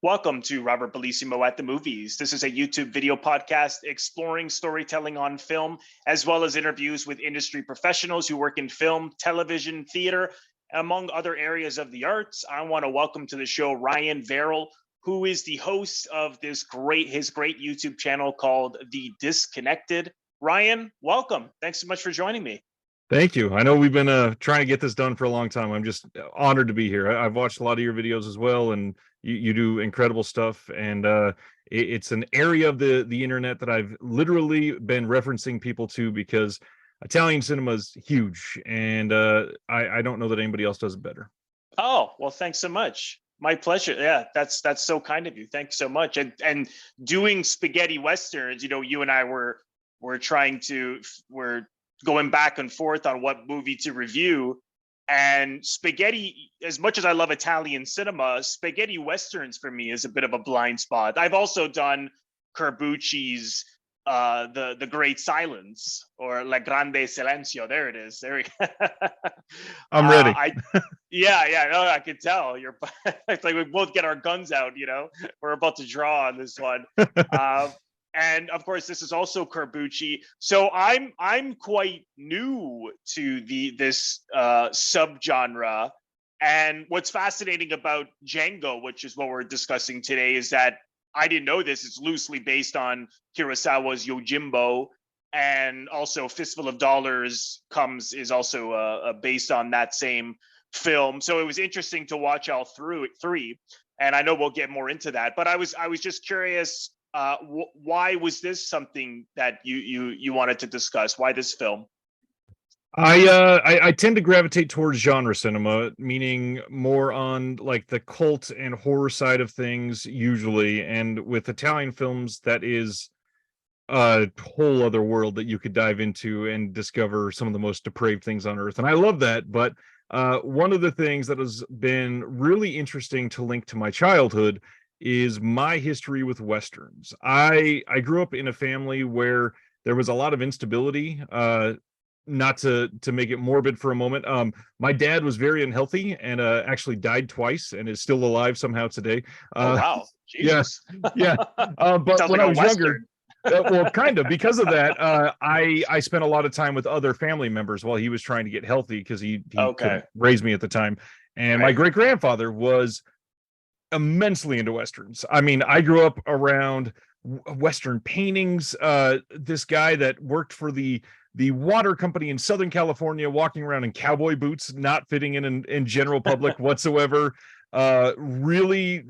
Welcome to Robert Bellissimo at the Movies. This is a YouTube video podcast exploring storytelling on film, as well as interviews with industry professionals who work in film, television, theater, among other areas of the arts. I want to welcome to the show Ryan Verrill, who is the host of his great YouTube channel called The Disconnected. Ryan, welcome. Thanks so much for joining me. Thank you. I know we've been trying to get this done for a long time. I'm just honored to be here. I've watched a lot of your videos as well, and you do incredible stuff. And it's an area of the internet that I've literally been referencing people to because Italian cinema is huge, and I don't know that anybody else does it better. Oh, well, thanks so much. My pleasure. Yeah, that's so kind of you. Thanks so much. And doing spaghetti westerns, you and I were going back and forth on what movie to review. And spaghetti, as much as I love Italian cinema, spaghetti westerns for me is a bit of a blind spot. I've also done Corbucci's the Great Silence, or La Grande Silencio. There it is. There we go. I'm ready. No, I could tell. It's like we both get our guns out, we're about to draw on this one. And of course, this is also Corbucci. So I'm quite new to this subgenre. And what's fascinating about Django, which is what we're discussing today, is that I didn't know this. It's loosely based on Kurosawa's YOJIMBO, and also Fistful of Dollars is also based on that same film. So it was interesting to watch all through three, and I know we'll get more into that. But I was just curious. Why was this something that you wanted to discuss? Why this film? I tend to gravitate towards genre cinema, meaning more on like the cult and horror side of things usually, and with Italian films, that is a whole other world that you could dive into and discover some of the most depraved things on earth. And I love that. But one of the things that has been really interesting to link to my childhood is my history with Westerns. I grew up in a family where there was a lot of instability. Not to make it morbid for a moment, my dad was very unhealthy and actually died twice and is still alive somehow today. Oh, wow. Jesus. Yeah. But sounds when like I was Western. younger, well, kind of because of that, I spent a lot of time with other family members while he was trying to get healthy, because he couldn't raise me at the time. And my great grandfather was immensely into Westerns. I mean, I grew up around Western paintings. This guy that worked for the water company in Southern California, walking around in cowboy boots, not fitting in general public whatsoever. Really,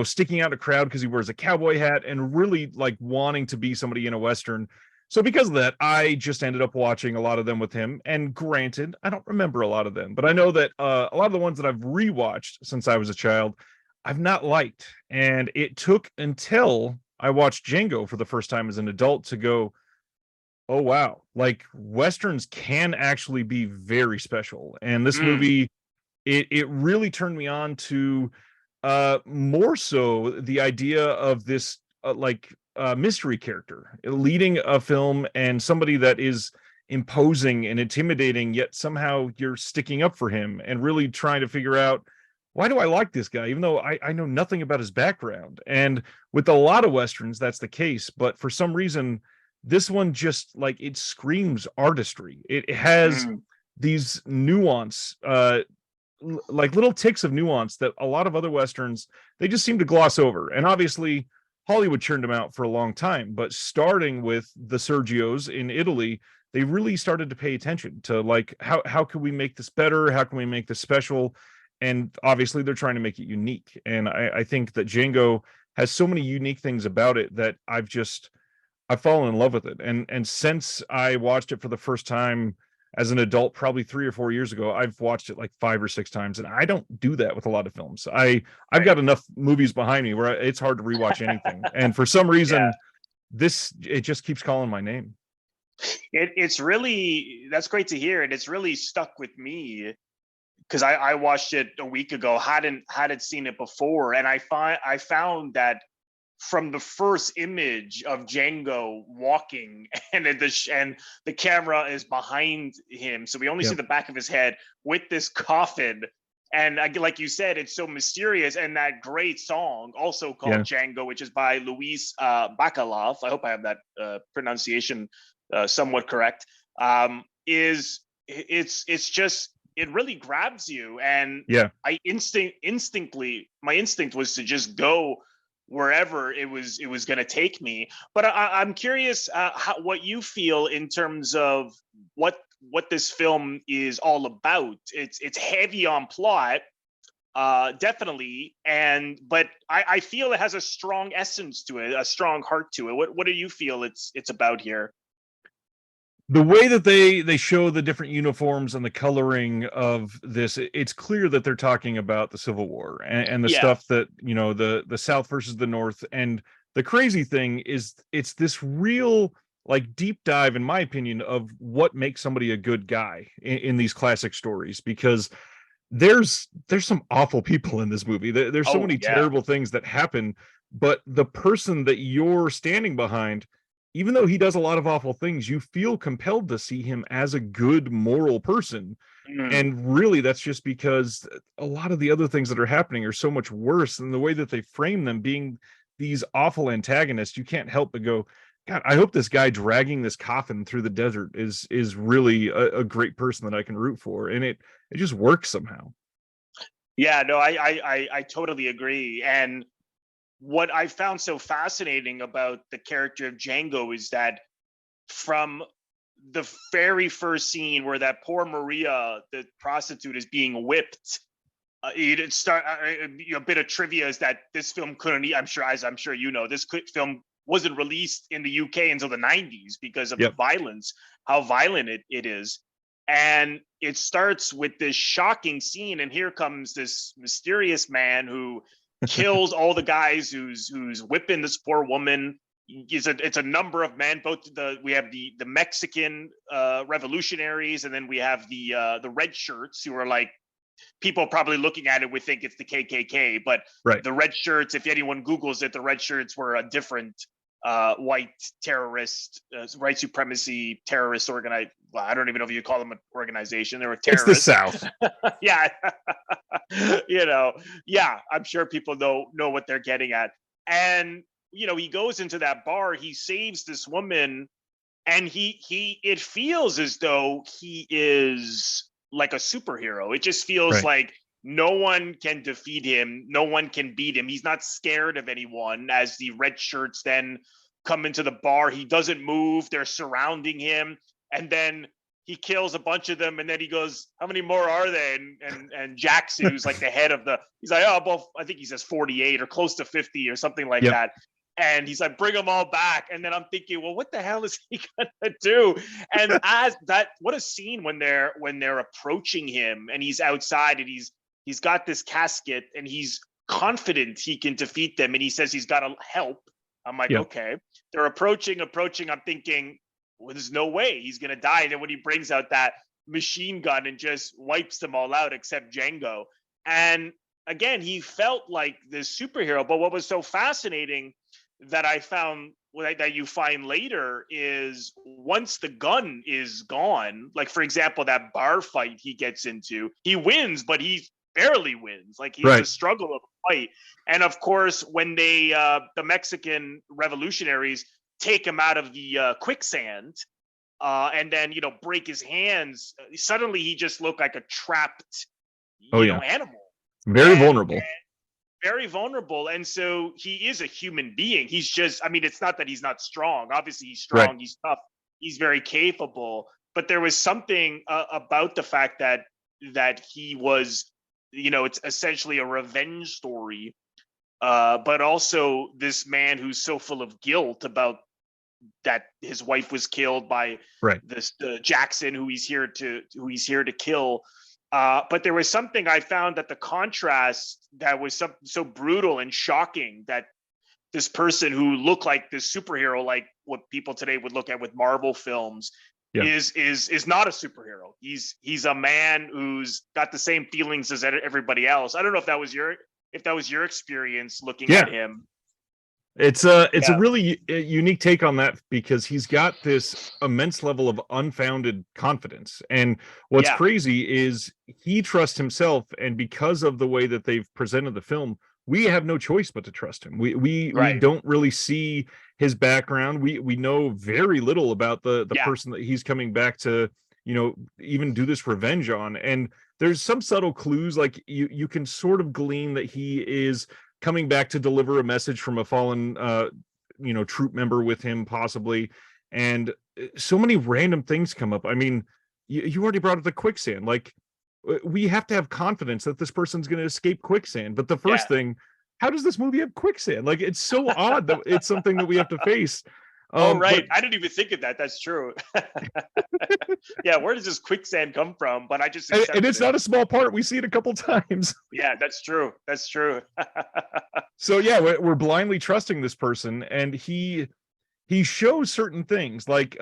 sticking out in a crowd because he wears a cowboy hat, and really like wanting to be somebody in a Western. So because of that, I just ended up watching a lot of them with him. And granted, I don't remember a lot of them, but I know that a lot of the ones that I've rewatched since I was a child, I've not liked. And it took until I watched Django for the first time as an adult to go, oh, wow, like Westerns can actually be very special. And this movie, it really turned me on to more so the idea of this mystery character leading a film, and somebody that is imposing and intimidating, yet somehow you're sticking up for him and really trying to figure out, why do I like this guy, even though I know nothing about his background? And with a lot of Westerns, that's the case. But for some reason, this one just like, it screams artistry. It has these nuance, like little ticks of nuance that a lot of other Westerns, they just seem to gloss over. And obviously, Hollywood churned them out for a long time. But starting with the Sergios in Italy, they really started to pay attention to like, how can we make this better? How can we make this special? And obviously they're trying to make it unique. And I think that Django has so many unique things about it that I've fallen in love with it. And since I watched it for the first time as an adult, probably 3 or 4 years ago, I've watched it like 5 or 6 times. And I don't do that with a lot of films. I've got enough movies behind me where it's hard to rewatch anything. And for some reason, it just keeps calling my name. It's really, that's great to hear. And it's really stuck with me, because I watched it a week ago, hadn't seen it before, and I found that from the first image of Django walking, and the camera is behind him, so we only see the back of his head with this coffin And like you said, it's so mysterious. And that great song, also called Django, which is by Luis Bacalov. I hope I have that pronunciation somewhat correct. It's just, it really grabs you. And my instinct was to just go wherever it was going to take me. But I'm curious what you feel in terms of what this film is all about. It's heavy on plot, definitely, but I feel it has a strong essence to it, a strong heart to it. What do you feel it's about here? The way that they show the different uniforms and the coloring of this, it's clear that they're talking about the Civil War and the stuff that, you know, the South versus the North. And the crazy thing is, it's this real, like, deep dive, in my opinion, of what makes somebody a good guy in these classic stories, because there's some awful people in this movie. There's so many terrible things that happen, but the person that you're standing behind, even though he does a lot of awful things, you feel compelled to see him as a good moral person. And really, that's just because a lot of the other things that are happening are so much worse, than the way that they frame them being these awful antagonists. You can't help but go, God, I hope this guy dragging this coffin through the desert is really a great person that I can root for. And it just works somehow. Yeah, no, I totally agree. And what I found so fascinating about the character of Django is that from the very first scene where that poor Maria, the prostitute, is being whipped, a bit of trivia is that this film couldn't, I'm sure you know, this film wasn't released in the UK until the 90s because of the violence, how violent it is. And it starts with this shocking scene, and here comes this mysterious man who kills all the guys who's whipping this poor woman. It's a number of men. We have the Mexican revolutionaries, and then we have the red shirts, who are like, people probably looking at it would think it's the KKK, but the red shirts, if anyone Googles it, the red shirts were a different white terrorist, white supremacy terrorist organization. Well, I don't even know if you call them an organization. They were terrorists. It's the South. Yeah. You know, I'm sure people know what they're getting at. And, you know, he goes into that bar, he saves this woman, and it feels as though he is like a superhero. It just feels like no one can defeat him. No one can beat him. He's not scared of anyone. As the red shirts then come into the bar, he doesn't move. They're surrounding him. And then he kills a bunch of them. And then he goes, how many more are they? And Jackson, who's like the head of he's like, oh, well, I think he says 48 or close to 50 or something like that. And he's like, bring them all back. And then I'm thinking, well, what the hell is he gonna do? And what a scene when they're approaching him, and he's outside, and he's got this casket, and he's confident he can defeat them, and he says he's got to help. I'm like, okay. They're approaching. I'm thinking, well, there's no way he's gonna die. And then when he brings out that machine gun and just wipes them all out except Django, and again, he felt like this superhero. But what was so fascinating that I found, that you find later, is once the gun is gone, like, for example, that bar fight he gets into, he wins, but he barely wins. Like, he's a struggle of a fight. And of course, when they the Mexican revolutionaries take him out of the quicksand, and then, you know, break his hands, suddenly he just looked like a trapped animal. Very vulnerable. Very vulnerable. And so he is a human being. He's just, I mean, it's not that he's not strong. Obviously he's strong, he's tough, he's very capable. But there was something about the fact that he was, you know, it's essentially a revenge story, but also this man who's so full of guilt about that his wife was killed by this Jackson, who he's here to kill. But there was something I found, that the contrast that was so brutal and shocking, that this person who looked like this superhero, like what people today would look at with Marvel films, is not a superhero. He's a man who's got the same feelings as everybody else. I don't know if that was your experience looking at him. It's a Yeah, really unique take on that because he's got this immense level of unfounded confidence. And what's yeah, crazy is he trusts himself, and because of the way that they've presented the film, we have no choice but to trust him. We right. don't really see his background. We know very little about the Yeah, person that he's coming back to, even do this revenge on. And there's some subtle clues, like you can sort of glean that he is coming back to deliver a message from a fallen troop member with him, possibly. And so many random things come up. I mean, you already brought up the quicksand. Like, we have to have confidence that this person's going to escape quicksand. But the yeah. first thing, how does this movie have quicksand? Like, it's so odd that it's something that we have to face. Oh, But right. I didn't even think of that. That's true. Yeah, where does this quicksand come from? But I just and accepted it's it. not a small part. We see it a couple times. Yeah, that's true. That's true. So yeah, we're blindly trusting this person, and he shows certain things, like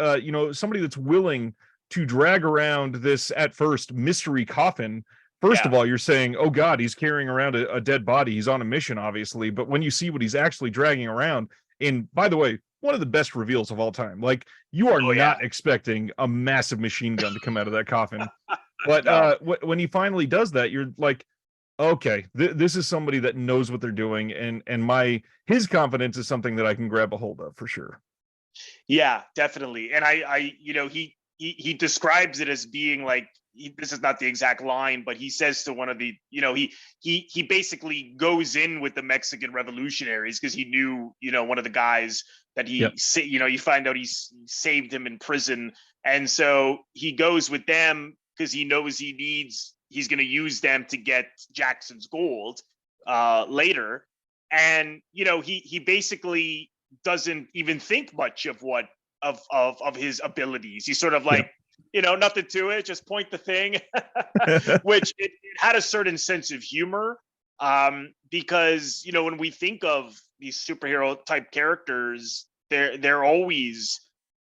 somebody that's willing to drag around this at first mystery coffin. First Yeah, of all, you're saying, oh god, he's carrying around a dead body. He's on a mission, obviously. But when you see what he's actually dragging around, and by the way, one of the best reveals of all time, like, you are oh yeah. not expecting a massive machine gun to come out of that coffin. But No. when he finally does that, you're like, okay, this is somebody that knows what they're doing, and his confidence is something that I can grab a hold of for sure. Yeah, definitely. And he describes it as being like, this is not the exact line, but he says to one of the, he basically goes in with the Mexican revolutionaries because he knew, one of the guys that Yep. you find out saved him in prison. And so he goes with them because he knows he's going to use them to get Jackson's gold later. And, he basically doesn't even think much of what of his abilities. He's sort of like, nothing to it, just point the thing. Which it had a certain sense of humor, because when we think of these superhero type characters, they're always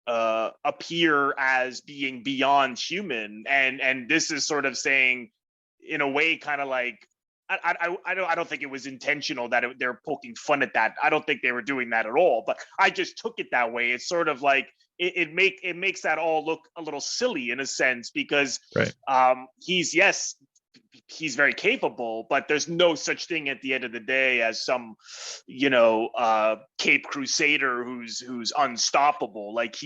appear as being beyond human, and this is sort of saying, in a way, kind of like, I don't think it was intentional that they're poking fun at that. I don't think they were doing that at all. But I just took it that way. It's sort of like it makes that all look a little silly in a sense, because Right. He's very capable, but there's no such thing at the end of the day as some Cape Crusader who's unstoppable. Like,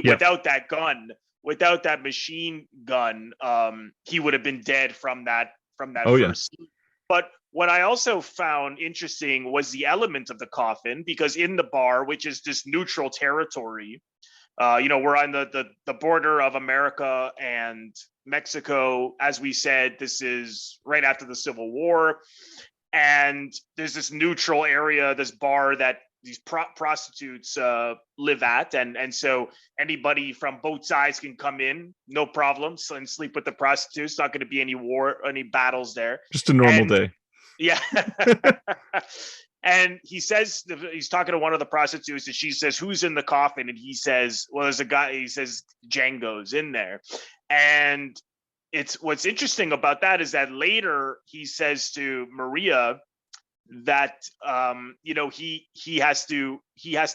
without that gun, without that machine gun, he would have been dead from that Oh yeah. first scene. But what I also found interesting was the element of the coffin, because in the bar, which is this neutral territory, we're on the border of America and Mexico. As we said, this is right after the Civil War, and there's this neutral area, this bar that these prostitutes live at, and so anybody from both sides can come in, no problem, and sleep with the prostitutes. Not going to be any battles there. Just a normal And day. yeah. And he says, he's talking to one of the prostitutes, and she says, who's in the coffin? And he says, well, there's a guy. He says Django's in there. And what's interesting about that is that later he says to Maria that he has to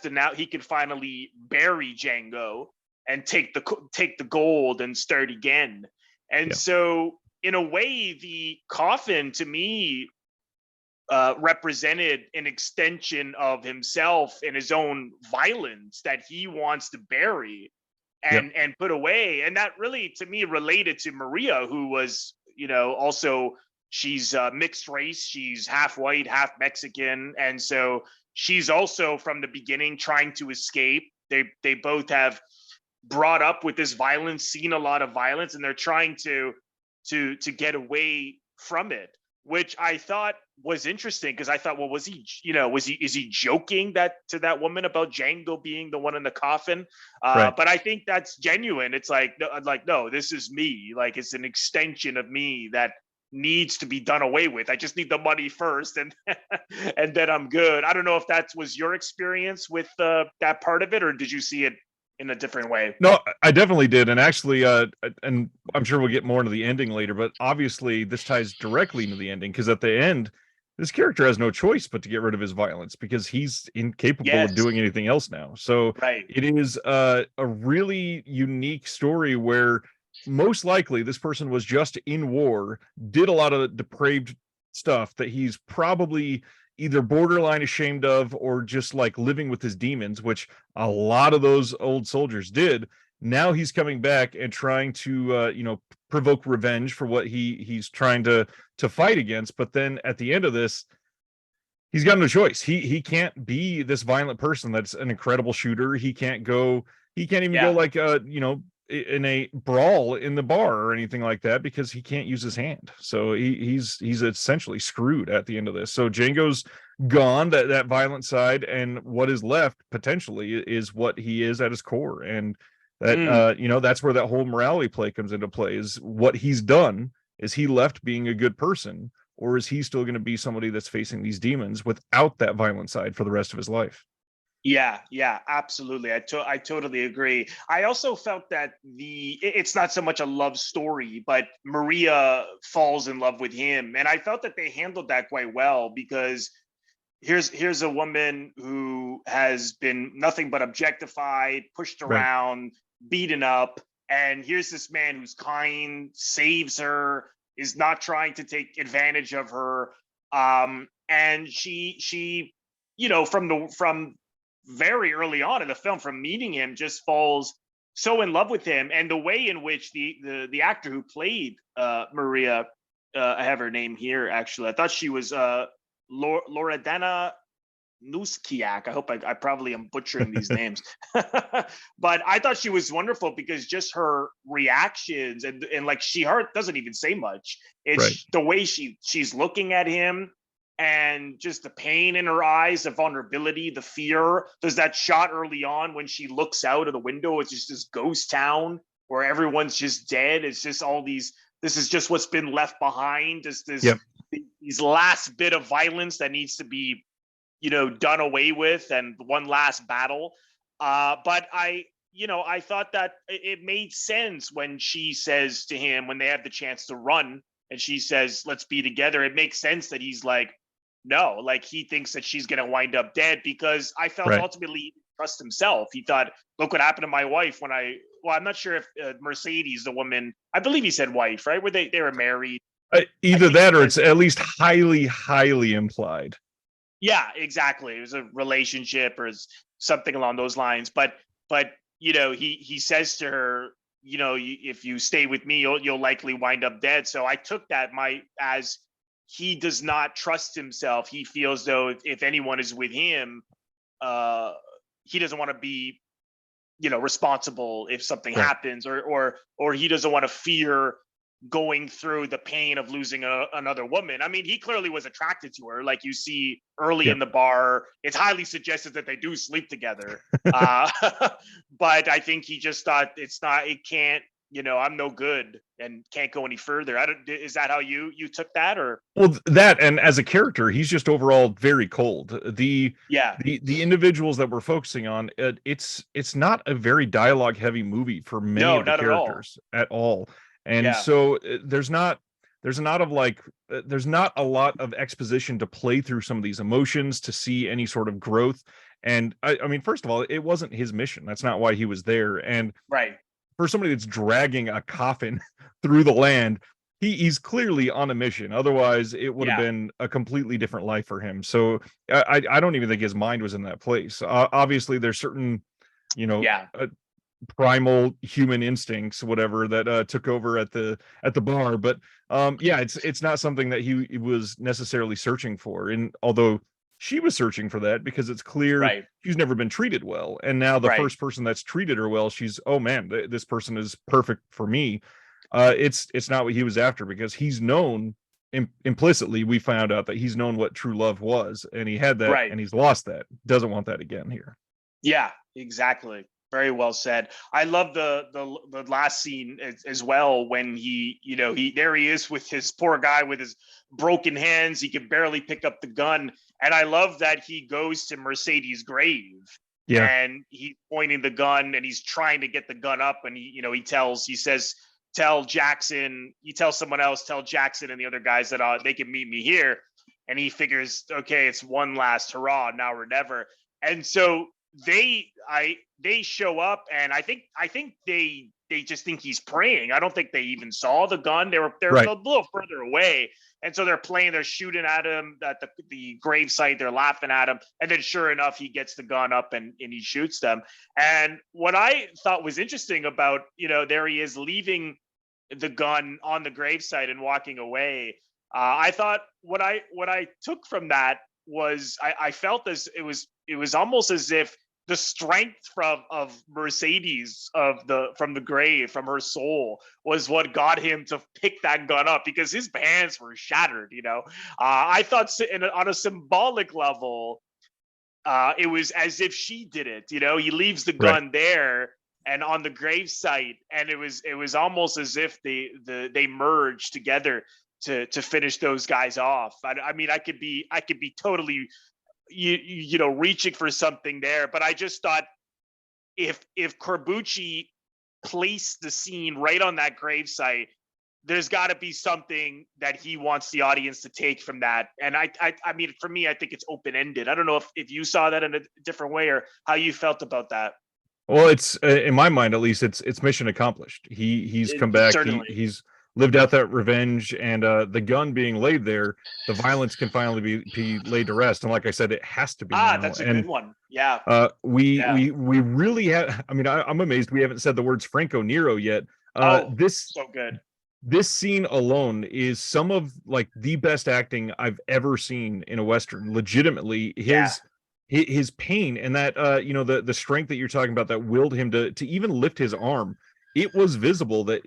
now, he can finally bury Django and take the gold and start again. And so, in a way, the coffin to me represented an extension of himself and his own violence that he wants to bury and put away. And that really, to me, related to Maria, who was, also, she's mixed race. She's half white, half Mexican. And so she's also, from the beginning, trying to escape. They both have brought up with this violence, seen a lot of violence, and they're trying to get away from it, which I thought was interesting, because I thought, well, is he joking to that woman about Django being the one in the coffin? Right. But I think that's genuine. It's like, no, this is me. Like, it's an extension of me that needs to be done away with. I just need the money first, and and then I'm good. I don't know if that was your experience with that part of it, or did you see it in a different way? No, I definitely did. And actually, and I'm sure we'll get more into the ending later, but obviously this ties directly into the ending, because at the end, this character has no choice but to get rid of his violence because he's incapable of Yes. doing anything else now. So Right. it is a really unique story where most likely this person was just in war, did a lot of depraved stuff that he's probably either borderline ashamed of or just like living with his demons, which a lot of those old soldiers did. Now he's coming back and trying to provoke revenge for what he's trying to fight against. But then at the end of this, he's got no choice. He can't be this violent person that's an incredible shooter. He can't even go like in a brawl in the bar or anything like that because he can't use his hand. So he's essentially screwed at the end of this. So Django's gone, that violent side, and what is left potentially is what he is at his core. And that that's where that whole morality play comes into play, is what he's done. Is he left being a good person, or is he still going to be somebody that's facing these demons without that violent side for the rest of his life? Yeah, absolutely. I totally agree. I also felt that it's not so much a love story, but Maria falls in love with him, and I felt that they handled that quite well, because here's a woman who has been nothing but objectified, pushed around, beaten up, and here's this man who's kind, saves her, is not trying to take advantage of her, and she from very early on in the film, from meeting him, just falls so in love with him. And the way in which the actor who played Maria, I have her name here actually, I thought she was Loredana Nuskiak. I hope I probably am butchering these names, but I thought she was wonderful, because just her reactions and like she doesn't even say much. It's the way she's looking at him, and just the pain in her eyes, the vulnerability, the fear. There's that shot early on when she looks out of the window. It's just this ghost town where everyone's just dead. It's just all these. This is just what's been left behind. Just these last bit of violence that needs to be done away with, and one last battle. But I thought that it made sense when she says to him, when they have the chance to run, and she says, "Let's be together." It makes sense that he's like, no, like he thinks that she's going to wind up dead, because I felt ultimately he didn't trust himself. He thought, look what happened to my wife when I'm not sure if Mercedes, the woman, I believe he said wife, right? Where they were married. Either that, or it's at least highly, highly implied. Yeah, exactly. It was a relationship or something along those lines. But he says to her, if you stay with me, you'll likely wind up dead. So I took that as he does not trust himself. He feels though if anyone is with him, he doesn't want to be, responsible if something happens, or he doesn't want to fear going through the pain of losing another woman. I mean, he clearly was attracted to her, like you see early in the bar. It's highly suggested that they do sleep together. But I think he just thought it can't, I'm no good and can't go any further. Is that how you took that? Or well, that, and as a character, he's just overall very cold. The individuals that we're focusing on, it's not a very dialogue heavy movie for many of the characters at all. And so there's not a lot of exposition to play through some of these emotions to see any sort of growth. And I mean, first of all, it wasn't his mission. That's not why he was there. And for somebody that's dragging a coffin through the land, he's clearly on a mission. Otherwise, it would have been a completely different life for him. So I don't even think his mind was in that place. Obviously, there's certain, primal human instincts, whatever, that took over at the bar. But it's not something that he was necessarily searching for. And although she was searching for that, because it's clear she's never been treated well, and now the first person that's treated her well, she's, oh man, this person is perfect for me. It's not what he was after, because he's known implicitly, we found out that he's known what true love was, and he had that, and he's lost that. Doesn't want that again here. Yeah, exactly. Very well said. I love the last scene as well, when there he is with his poor guy with his broken hands. He can barely pick up the gun. And I love that he goes to Mercedes' grave. Yeah. And he's pointing the gun, and he's trying to get the gun up. And he says, tell Jackson, he tells someone else, tell Jackson and the other guys that they can meet me here. and he figures, okay, it's one last hurrah, now or never. And so they show up, and I think they just think he's praying. I don't think they even saw the gun. They're Right. a little further away, and so they're shooting at him at the grave site. They're laughing at him, and then sure enough, he gets the gun up and he shoots them. And what I thought was interesting about, there he is leaving the gun on the gravesite and walking away. I thought what I took from that was I felt as it was almost as if the strength of Mercedes from the grave, from her soul, was what got him to pick that gun up, because his hands were shattered. I thought on a symbolic level, it was as if she did it. He leaves the gun there and on the gravesite, and it was almost as if they merged together to finish those guys off. I mean, I could be totally reaching for something there, but I just thought if Corbucci placed the scene right on that gravesite, there's got to be something that he wants the audience to take from that. And I mean, for me, I think it's open-ended. I don't know if you saw that in a different way, or how you felt about that. Well, it's in my mind, at least, it's mission accomplished. He's come back. He's lived out that revenge, and the gun being laid there, the violence can finally be laid to rest. And like I said, it has to be. That's a good one. Yeah. We really have. I mean, I'm amazed we haven't said the words Franco Nero yet. This so good. This scene alone is some of like the best acting I've ever seen in a Western. Legitimately, his pain and that the strength that you're talking about that willed him to even lift his arm. It was visible that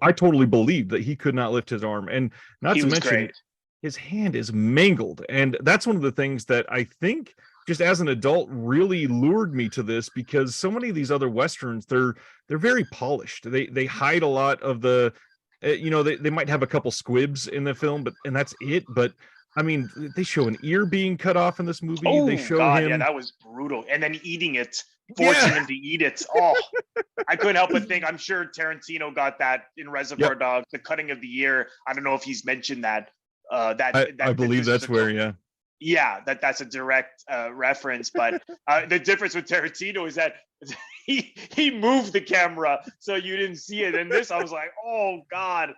I totally believed that he could not lift his arm. And not to mention, his hand is mangled. And that's one of the things that I think, just as an adult, really lured me to this, because so many of these other Westerns, they're very polished. They hide a lot of the, they might have a couple squibs in the film, and that's it. But I mean, they show an ear being cut off in this movie. They show him. Yeah, that was brutal. And then eating it, forcing him to eat it. Oh, I couldn't help but think, I'm sure Tarantino got that in Reservoir Dogs, the cutting of the ear. I don't know if he's mentioned that. I believe that's where, that's a direct reference. But the difference with Tarantino is that he moved the camera so you didn't see it. And this, I was like, oh God.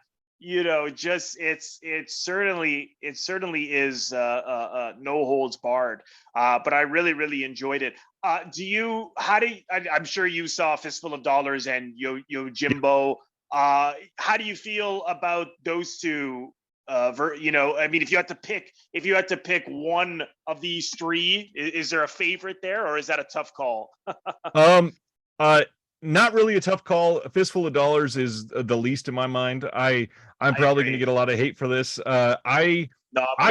Just it certainly is no holds barred, but I really enjoyed it. I'm sure you saw Fistful of Dollars and YOJIMBO. How do you feel about those two? I mean, if you had to pick one of these three, is there a favorite there, or is that a tough call? Not really a tough call. A Fistful of Dollars is the least in my mind. I'm probably going to get a lot of hate for this. I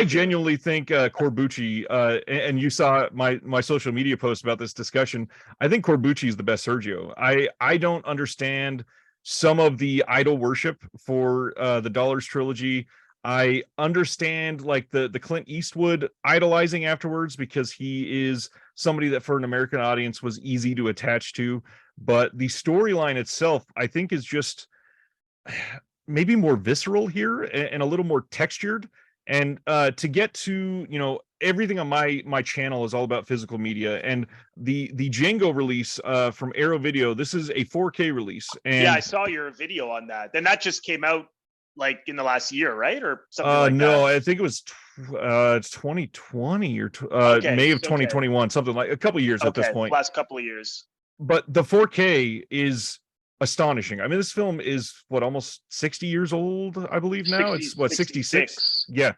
genuinely think Corbucci, and you saw my social media post about this discussion. I think Corbucci is the best Sergio. I don't understand some of the idol worship for the Dollars trilogy. I understand like the Clint Eastwood idolizing afterwards, because he is somebody that for an American audience was easy to attach to. But the storyline itself, I think, is just maybe more visceral here and a little more textured. And to get to, everything on my channel is all about physical media, and the Django release from Arrow Video, this is a 4K release. And I saw your video on that. Then that just came out like in the last year, right? Or something like that? No, I think it was 2020 or May of 2021, something like a couple of years at this point. Last couple of years. But the 4K is astonishing. I mean, this film is almost 60 years old, I believe now. 66? Yeah.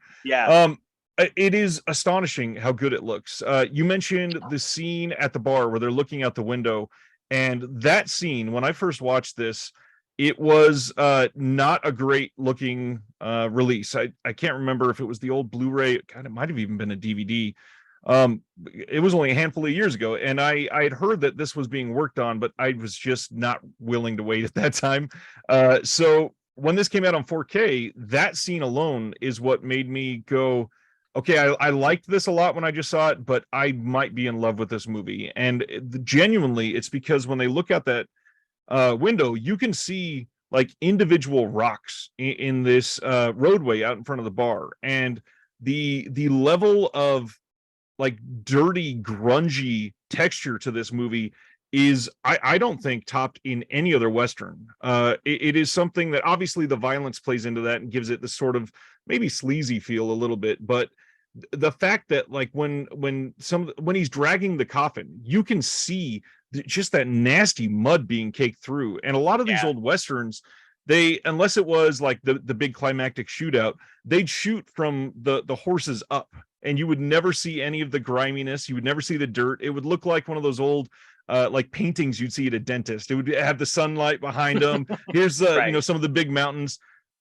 It is astonishing how good it looks. You mentioned the scene at the bar where they're looking out the window, and that scene, when I first watched this, it was not a great looking release. I can't remember if it was the old Blu-ray. God, it might have even been a DVD. It was only a handful of years ago, and I had heard that this was being worked on, but I was just not willing to wait at that time. So when this came out on 4K, that scene alone is what made me go, okay, I liked this a lot when I just saw it, but I might be in love with this movie. And genuinely, it's because when they look out that window, you can see like individual rocks in this roadway out in front of the bar. And the level of like dirty, grungy texture to this movie is I don't think topped in any other Western. It is something that obviously the violence plays into that and gives it this sort of maybe sleazy feel a little bit, but the fact that like when he's dragging the coffin, you can see just that nasty mud being caked through. And a lot of these old Westerns, they, unless it was like the big climactic shootout, they'd shoot from the horses up, and you would never see any of the griminess. You would never see the dirt. It would look like one of those old like paintings you'd see at a dentist. It would have the sunlight behind them. Here's you know, some of the big mountains.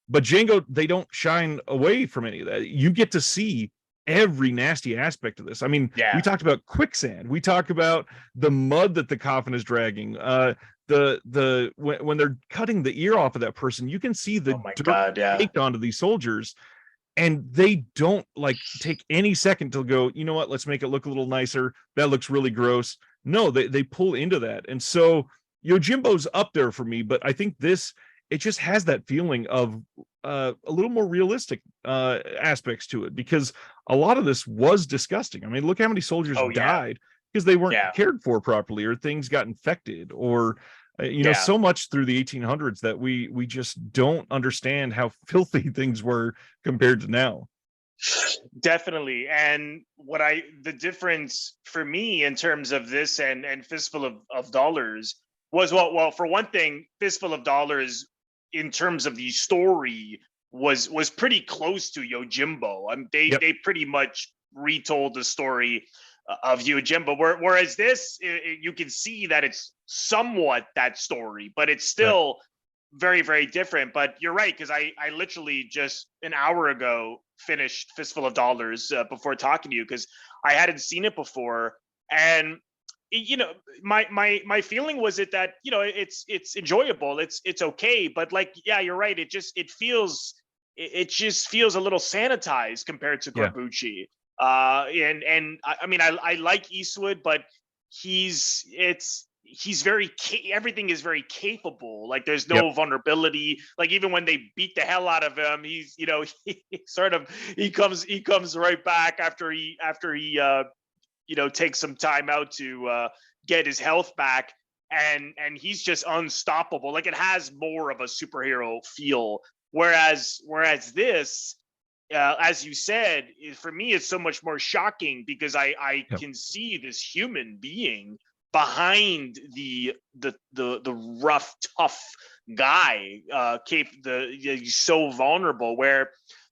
But Django, they don't shine away from any of that. You get to see every nasty aspect of this. I mean, we talked about quicksand. We talk about the mud that the coffin is dragging. When they're cutting the ear off of that person, you can see the dirt caked onto these soldiers, and they don't like take any second to go, you know what, let's make it look a little nicer. That looks really gross. No, they pull into that. And so Yojimbo's up there for me, but I think this, it just has that feeling of a little more realistic aspects to it, because a lot of this was disgusting. I mean, look how many soldiers died because they weren't cared for properly, or things got infected, or you know, so much through the 1800s that we just don't understand how filthy things were compared to now. Definitely. And the difference for me in terms of this and Fistful of Dollars was, well, for one thing, Fistful of Dollars in terms of the story was pretty close to Yojimbo. I mean, they pretty much retold the story of Yojimbo, whereas this, you can see that it's somewhat that story, but it's still very, very different. But you're right, because I literally just an hour ago finished Fistful of Dollars before talking to you, because I hadn't seen it before. And you know, my feeling was that, you know, it's enjoyable, it's okay, but like, you're right, it just feels a little sanitized compared to Corbucci. And I mean, I like Eastwood, but he's very everything is very capable. Like, there's no vulnerability. Like, even when they beat the hell out of him, he's, you know, he comes right back after he you know, takes some time out to get his health back, and he's just unstoppable. Like, it has more of a superhero feel, whereas this, as you said, for me, it's so much more shocking, because I can see this human being behind the rough, tough guy, he's so vulnerable, where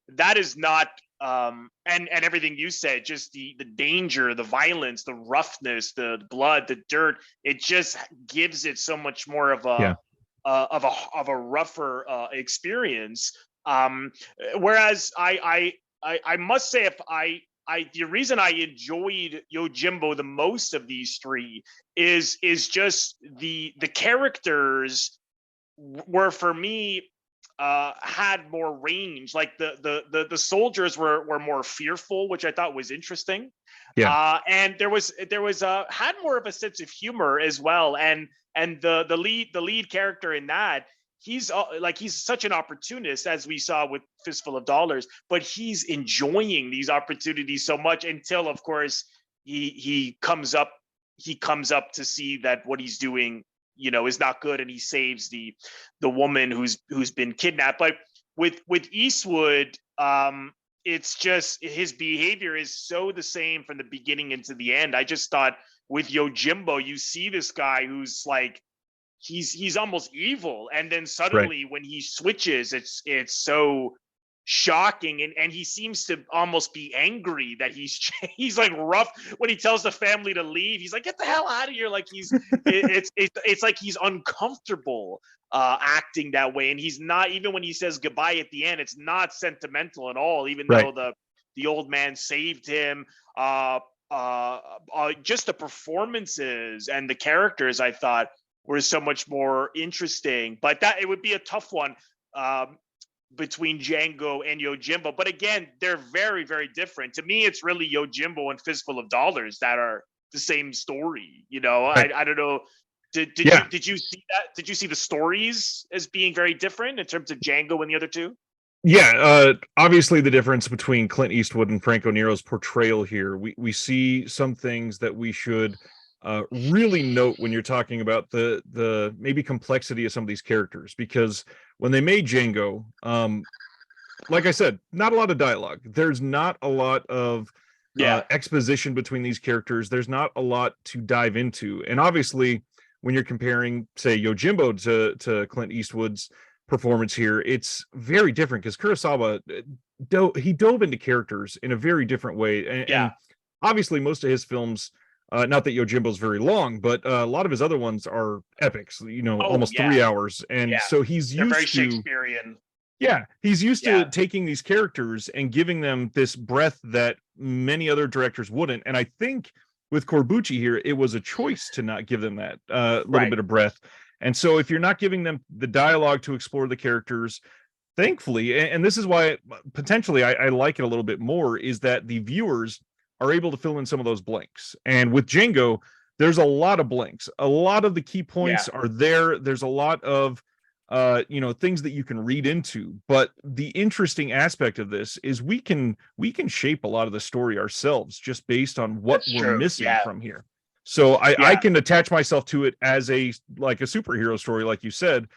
that is not, and everything you said, just the danger, the violence, the roughness, the blood, the dirt, it just gives it so much more of a rougher experience. Whereas I must say, the reason I enjoyed Yojimbo the most of these three is just the characters were, for me, had more range. Like, the soldiers were more fearful, which I thought was interesting. And there was had more of a sense of humor as well. And the lead character in that, he's such an opportunist, as we saw with Fistful of Dollars, but he's enjoying these opportunities so much, until, of course, he comes up to see that what he's doing, you know, is not good, and he saves the woman who's been kidnapped. But with Eastwood, it's just his behavior is so the same from the beginning into the end. I just thought with Yojimbo, you see this guy who's like, he's almost evil, and then suddenly when he switches, it's so shocking, and he seems to almost be angry that he's like rough when he tells the family to leave. He's like, get the hell out of here. Like, it's like he's uncomfortable acting that way, and he's not, even when he says goodbye at the end, it's not sentimental at all, even though the old man saved him. Just the performances and the characters, I thought, were so much more interesting. But that, it would be a tough one between Django and Yojimbo. But again, they're very, very different. To me, it's really Yojimbo and Fistful of Dollars that are the same story. You know, I don't know. Did you see that? Did you see the stories as being very different in terms of Django and the other two? Obviously the difference between Clint Eastwood and Franco Nero's portrayal here, we see some things that we should really note when you're talking about the maybe complexity of some of these characters, because when they made Django, like I said, not a lot of dialogue. There's not a lot of exposition between these characters. There's not a lot to dive into. And obviously, when you're comparing, say, YOJIMBO to Clint Eastwood's performance here, it's very different because Kurosawa, he dove into characters in a very different way. And obviously, most of his films, not that YOJIMBO's very long, but a lot of his other ones are epics, almost 3 hours. And so he's They're used very to Shakespearean. Yeah, he's used to taking these characters and giving them this breadth that many other directors wouldn't. And I think with Corbucci here, it was a choice to not give them that little bit of breadth. And so if you're not giving them the dialogue to explore the characters, thankfully, and this is why potentially I like it a little bit more, is that the viewers are able to fill in some of those blanks. And with Django, there's a lot of blanks. A lot of the key points are there. There's a lot of things that you can read into, but the interesting aspect of this is we can shape a lot of the story ourselves just based on what we're missing from here. So I can attach myself to it as a superhero story, like you said.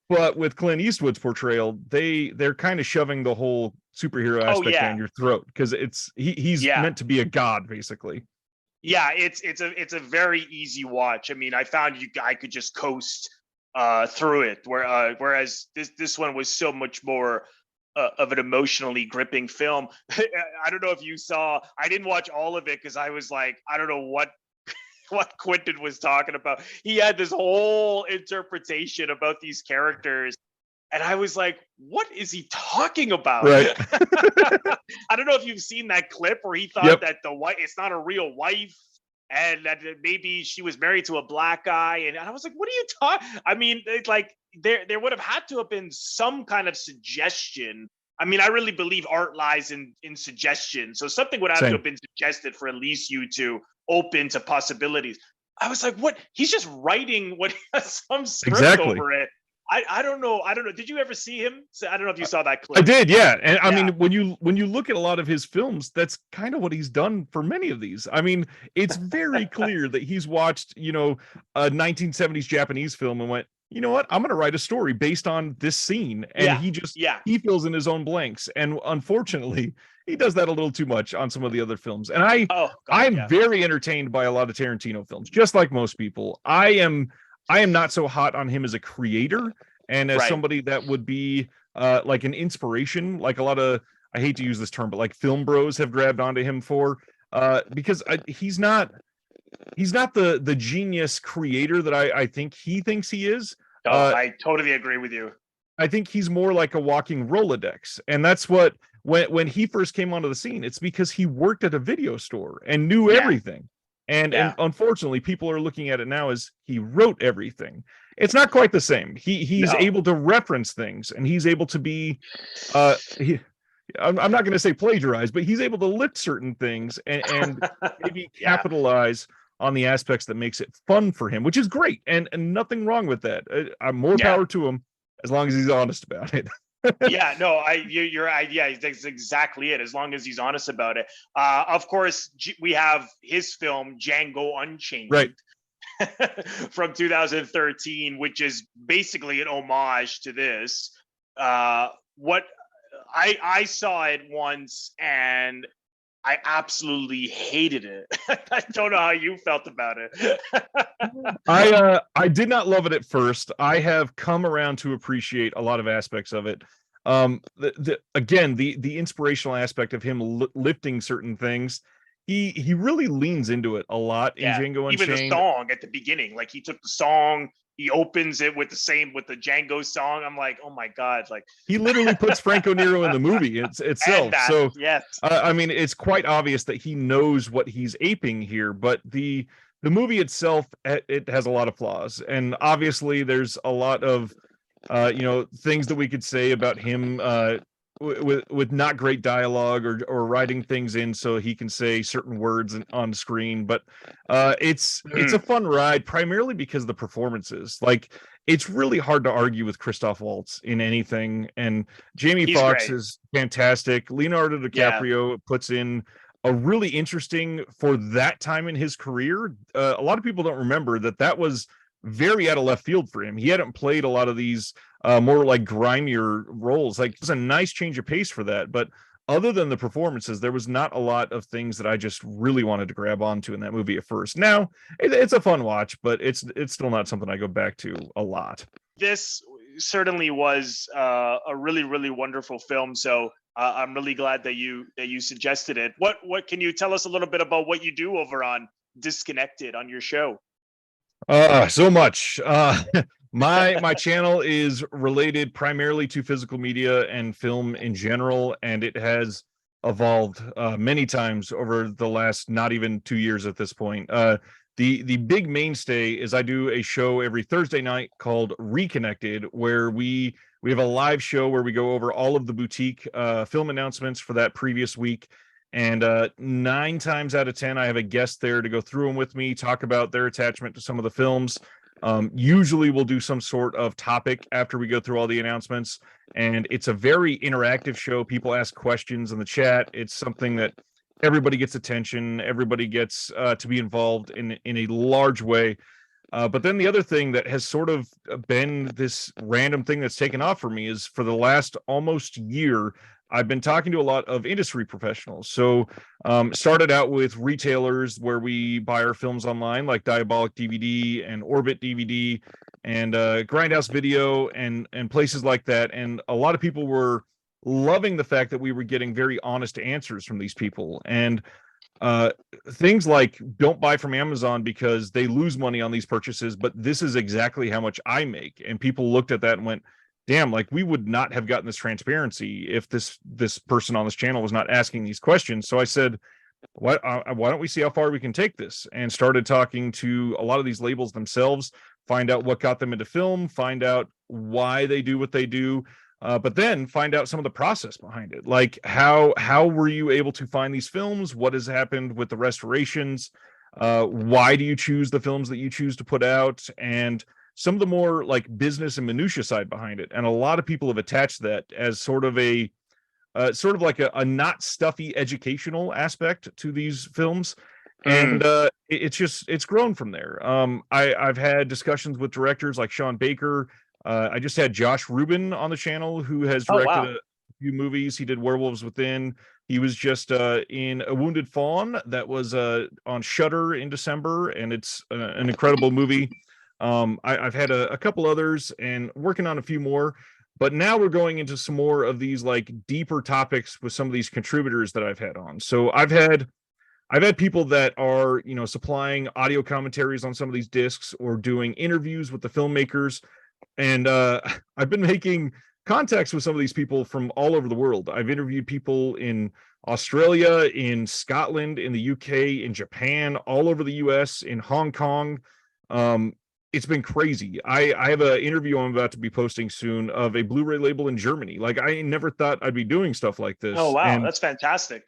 But with Clint Eastwood's portrayal, they're kind of shoving the whole superhero aspect down your throat, because he's meant to be a god, basically. It's a very easy watch. I mean, I found I could just coast through it, whereas this one was so much more of an emotionally gripping film. I don't know if you saw. I didn't watch all of it because I was like, I don't know what Quentin was talking about. He had this whole interpretation about these characters, and I was like, what is he talking about? Right. I don't know if you've seen that clip where he thought that it's not a real wife, and that maybe she was married to a black guy. And I was like, what are you talking? I mean, it's like there would have had to have been some kind of suggestion. I mean, I really believe art lies in suggestion. So something would have to have been suggested for at least you to open to possibilities. I was like, what? He's just writing some script over it. I don't know. Did you ever see him? I don't know if you saw that clip. I did, yeah. And I mean, when you look at a lot of his films, that's kind of what he's done for many of these. I mean, it's very clear that he's watched, a 1970s Japanese film and went, you know what? I'm going to write a story based on this scene. And he fills in his own blanks. And unfortunately, he does that a little too much on some of the other films. And I'm very entertained by a lot of Tarantino films, just like most people. I am not so hot on him as a creator and as somebody that would be like an inspiration, like a lot of, I hate to use this term, but like film bros have grabbed onto him for, because he's not the genius creator that I think he thinks he is. I totally agree with you. I think he's more like a walking Rolodex. And that's what, when he first came onto the scene, it's because he worked at a video store and knew everything. And unfortunately, people are looking at it now as he wrote everything. It's not quite the same. He's able to reference things, and he's able to be, I'm not going to say plagiarize, but he's able to lift certain things and maybe capitalize on the aspects that makes it fun for him, which is great. And nothing wrong with that. I'm more power to him as long as he's honest about it. You're right. Yeah, that's exactly it. As long as he's honest about it. Of course, we have his film Django Unchained, right, from 2013, which is basically an homage to this. What I saw it once and I absolutely hated it. I don't know how you felt about it. I did not love it at first. I have come around to appreciate a lot of aspects of it. The inspirational aspect of him lifting certain things, he really leans into it a lot in Django Unchained. Even the song at the beginning, like he took the song, he opens it with the Django song. I'm like, oh my god! Like he literally puts Franco Nero in the movie itself. So I mean, it's quite obvious that he knows what he's aping here. But the movie itself, it has a lot of flaws, and obviously there's a lot of things that we could say about him with not great dialogue or writing things in so he can say certain words on screen. But it's a fun ride, primarily because of the performances. Like, it's really hard to argue with Christoph Waltz in anything, and Jamie Foxx is fantastic. Leonardo DiCaprio puts in a really interesting, for that time in his career. A lot of people don't remember that was very out of left field for him. He hadn't played a lot of these more like grimier roles. Like, it was a nice change of pace for that. But other than the performances, there was not a lot of things that I just really wanted to grab onto in that movie at first. Now, it's a fun watch, but it's still not something I go back to a lot. This certainly was a really, really wonderful film. So I'm really glad that you suggested it. What can you tell us a little bit about what you do over on Disconnected on your show? So much. My channel is related primarily to physical media and film in general, and it has evolved many times over the last not even 2 years at this point. The big mainstay is I do a show every Thursday night called Reconnected, where we have a live show where we go over all of the boutique film announcements for that previous week. And 9 times out of 10, I have a guest there to go through them with me, talk about their attachment to some of the films. Usually we'll do some sort of topic after we go through all the announcements, and it's a very interactive show. People ask questions in the chat. It's something that everybody gets attention. Everybody gets to be involved in a large way. But then the other thing that has sort of been this random thing that's taken off for me is, for the last almost year, I've been talking to a lot of industry professionals. So started out with retailers where we buy our films online, like Diabolic DVD and Orbit DVD and Grindhouse Video and places like that. And a lot of people were loving the fact that we were getting very honest answers from these people. And things like, don't buy from Amazon because they lose money on these purchases, but this is exactly how much I make. And people looked at that and went, damn, like, we would not have gotten this transparency if this person on this channel was not asking these questions. So I said, why don't we see how far we can take this? And started talking to a lot of these labels themselves, find out what got them into film, find out why they do what they do, but then find out some of the process behind it. Like, how were you able to find these films? What has happened with the restorations? Why do you choose the films that you choose to put out? And some of the more like business and minutia side behind it. And a lot of people have attached that as sort of like a not stuffy educational aspect to these films. And it's grown from there. I've had discussions with directors like Sean Baker. I just had Josh Rubin on the channel, who has directed a few movies. He did Werewolves Within. He was just in A Wounded Fawn that was on Shudder in December, and it's an incredible movie. I've had a couple others and working on a few more, but now we're going into some more of these like deeper topics with some of these contributors that I've had on. So I've had people that are, supplying audio commentaries on some of these discs or doing interviews with the filmmakers. And I've been making contacts with some of these people from all over the world. I've interviewed people in Australia, in Scotland, in the UK, in Japan, all over the US, in Hong Kong. It's been crazy. I have an interview I'm about to be posting soon of a Blu-ray label in Germany. Like, I never thought I'd be doing stuff like this. Oh, wow. That's fantastic.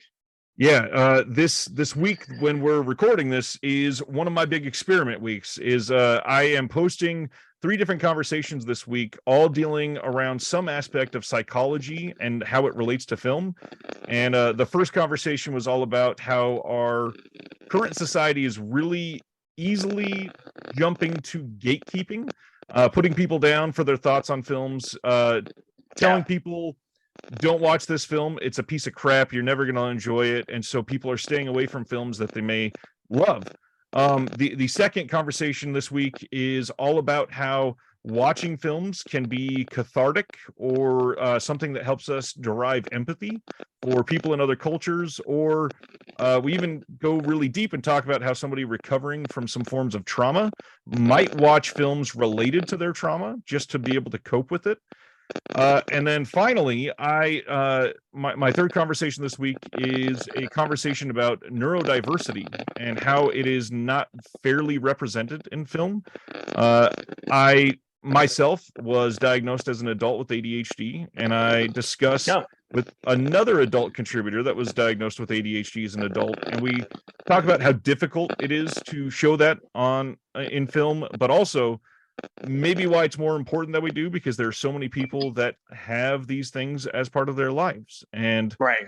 Yeah. This week when we're recording this is one of my big experiment weeks. I am posting 3 different conversations this week, all dealing around some aspect of psychology and how it relates to film. And the first conversation was all about how our current society is really easily jumping to gatekeeping, putting people down for their thoughts on films, telling people, don't watch this film, it's a piece of crap, you're never going to enjoy it. And so people are staying away from films that they may love. The second conversation this week is all about how watching films can be cathartic or something that helps us derive empathy for people in other cultures, or we even go really deep and talk about how somebody recovering from some forms of trauma might watch films related to their trauma just to be able to cope with it. And then finally, my third conversation this week is a conversation about neurodiversity and how it is not fairly represented in film. I myself was diagnosed as an adult with ADHD, and I discussed with another adult contributor that was diagnosed with ADHD as an adult, and we talk about how difficult it is to show that on in film, but also maybe why it's more important that we do, because there are so many people that have these things as part of their lives. And Right.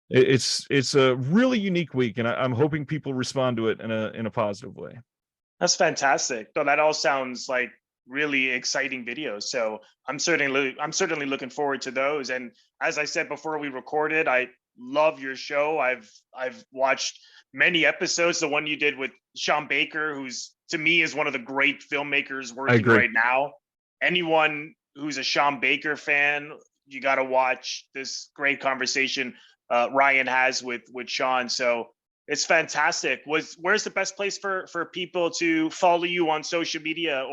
it's a really unique week, and I'm hoping people respond to it in a positive way. That's fantastic. So that all sounds like really exciting videos. So I'm certainly looking forward to those. And as I said before we recorded, I love your show. I've watched many episodes. The one you did with Sean Baker, who's to me is one of the great filmmakers I working agree. right now. Anyone who's a Sean Baker fan, you got to watch this great conversation Ryan has with Sean. So it's fantastic. Where's the best place for people to follow you on social media,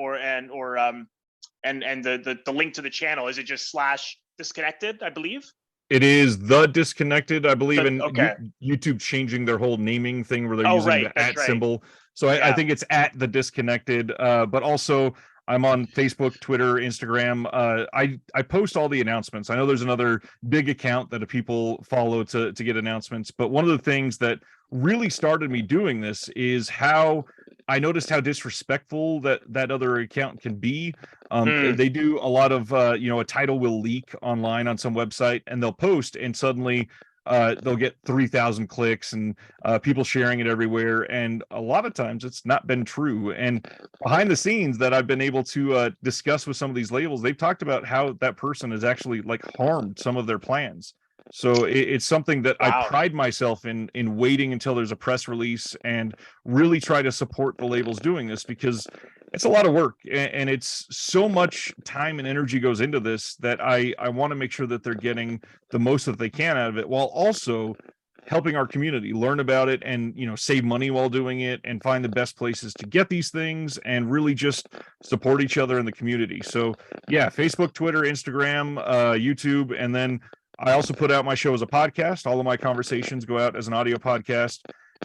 and the link to the channel? Is it just slash disconnected, I believe? It is the disconnected, I believe, and Okay. YouTube changing their whole naming thing where they're Oh, using right. the That's at right. symbol. So I Yeah. think it's at the disconnected. But also I'm on Facebook, Twitter, Instagram. I post all the announcements. I know there's another big account that people follow to get announcements. But one of the things that really started me doing this is how I noticed how disrespectful that other account can be. Mm, They do a lot of a title will leak online on some website, and they'll post, and suddenly they'll get 3,000 clicks and people sharing it everywhere. And a lot of times it's not been true. And behind the scenes that I've been able to discuss with some of these labels, they've talked about how that person has actually like harmed some of their plans. So it's something that I wow. pride myself in waiting until there's a press release and really try to support the labels doing this, because it's a lot of work, and it's so much time and energy goes into this that I want to make sure that they're getting the most that they can out of it, while also helping our community learn about it and save money while doing it and find the best places to get these things and really just support each other in the community. So yeah, Facebook, Twitter, Instagram, YouTube, and then I also put out my show as a podcast. All of my conversations go out as an audio podcast.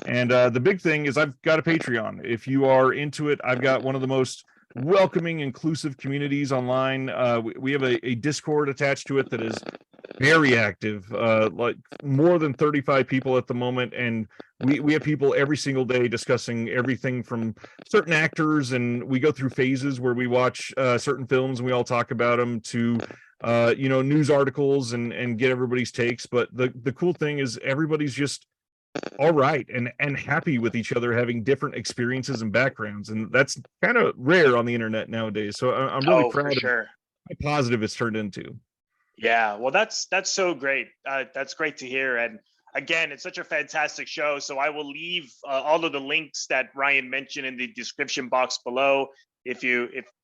And the big thing is I've got a Patreon. If you are into it, I've got one of the most welcoming, inclusive communities online. We have a Discord attached to it that is very active, like more than 35 people at the moment. And we have people every single day discussing everything from certain actors, and we go through phases where we watch certain films and we all talk about them, to news articles and get everybody's takes. But the cool thing is everybody's just all right and happy with each other having different experiences and backgrounds, and that's kind of rare on the internet nowadays. So I'm really Oh, for proud of sure. how positive it's turned into. Yeah, well, that's so great. That's great to hear. And again, it's such a fantastic show. So I will leave all of the links that Ryan mentioned in the description box below. If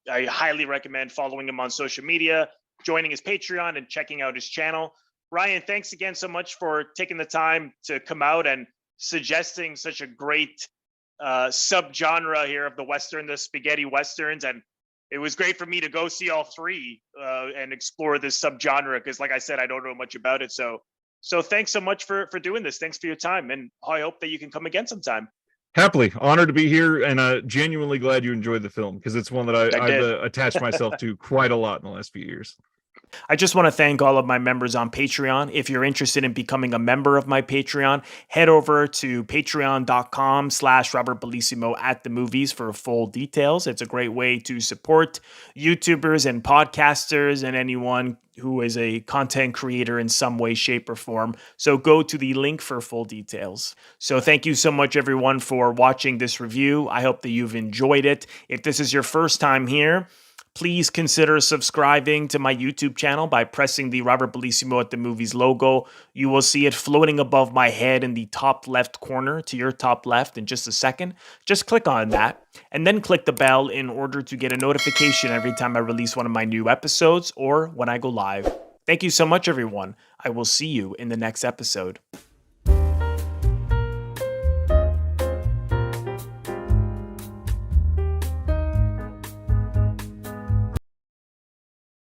I highly recommend following him on social media, joining his Patreon, and checking out his channel. Ryan, thanks again so much for taking the time to come out and suggesting such a great subgenre here of the spaghetti westerns. And it was great for me to go see all three and explore this subgenre, because like I said, I don't know much about it. So thanks so much for doing this. Thanks for your time, and I hope that you can come again sometime. Happily honored to be here, and genuinely glad you enjoyed the film, because it's one that I I've did. attached myself to quite a lot in the last few years. I just want to thank all of my members on Patreon. If you're interested in becoming a member of my Patreon, head over to patreon.com/Robert Bellissimo at the movies for full details. It's a great way to support YouTubers and podcasters and anyone who is a content creator in some way, shape, or form. So go to the link for full details. So thank you so much, everyone, for watching this review. I hope that you've enjoyed it. If this is your first time here, please consider subscribing to my YouTube channel by pressing the Robert Bellissimo at the Movies logo. You will see it floating above my head in the top left corner to your top left in just a second. Just click on that and then click the bell in order to get a notification every time I release one of my new episodes or when I go live. Thank you so much, everyone. I will see you in the next episode.